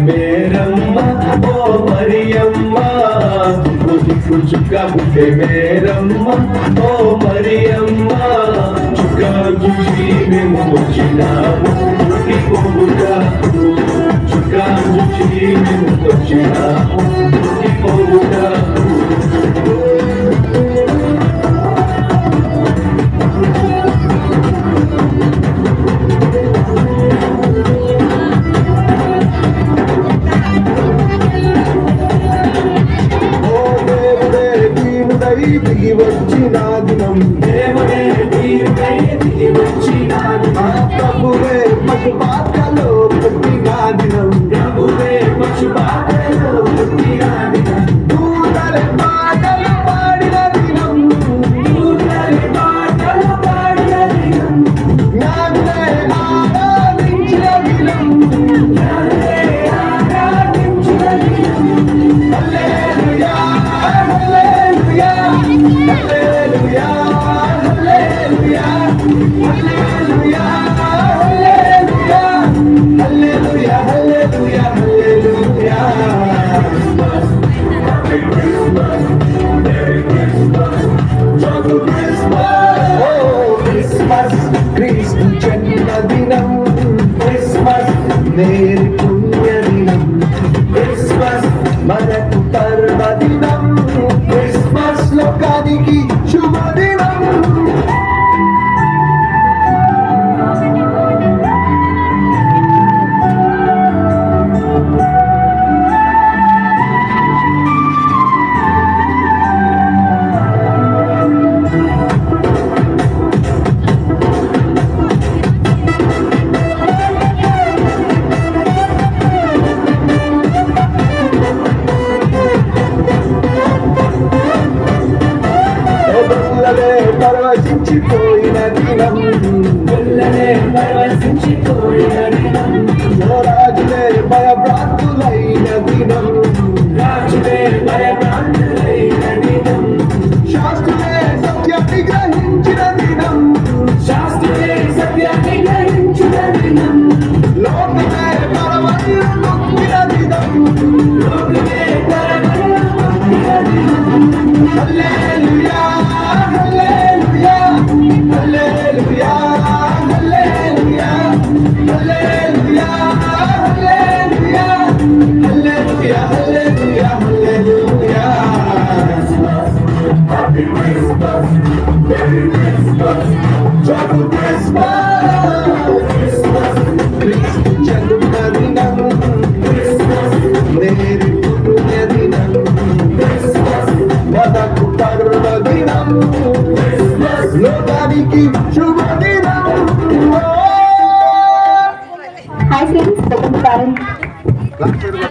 మేరమ్మ ఓ మరియమ్మ చుక్క బుట్టే మేరమ్మ ఓ మరియమ్మ చుక్క చూసి మేము వచ్చినాము చుక్క చూసి మేము వచ్చినాము దిగి వచ్చిన దినం దేవుడే దిగి వచ్చిన ప్రభువే పశుపాత్రలో పుట్టిన దినం ప్రభువే పశుపాత్రలో పుట్టిన దినం దూతలే పాటలు పాడిన దినం దూతలే పాటలు పాడిన దినం జ్ఞానులే ఆరాధించిన దినం జ్ఞానులే ఆరాధించిన దినం హల్లెలూయా హల్లెలూయా Hallelujah, hallelujah, hallelujah, hallelujah, hallelujah, hallelujah, hallelujah. Happy Christmas, Merry Christmas, Joyful Christmas, oh Christmas, Christu Jannadinam, Christmas, Merry Punyadinam, Christmas, Manaku Parvadinam, Christmas, Lokaniki Shubhadinam. పరవశించిపోయిన దినం పిల్లలే పరవశించిపోయిన దినం రాజులే భయభ్రాంతులైన దినం రాజులే భయభ్రాంతులైన దినం శాస్త్రులే సత్యాన్ని గ్రహించిన దినం శాస్త్రులే సత్యాన్ని గ్రహించిన దినం లోకమే పరమయ్య నొక్కిన దినం లోకమే పరమయ్య నొక్కిన దినం హల్లెలూయా Hallelujah, hallelujah, hallelujah, hallelujah, hallelujah, hallelujah, hallelujah. Happy Christmas, Merry Christmas, Joyful Christmas, Christmas, Christu Jannadinam, Christmas, Merry Punyadinam, Christmas, Manaku Parvadinam, Christmas, Lokaniki Shubhadinam. Hi friends, welcome to Parent.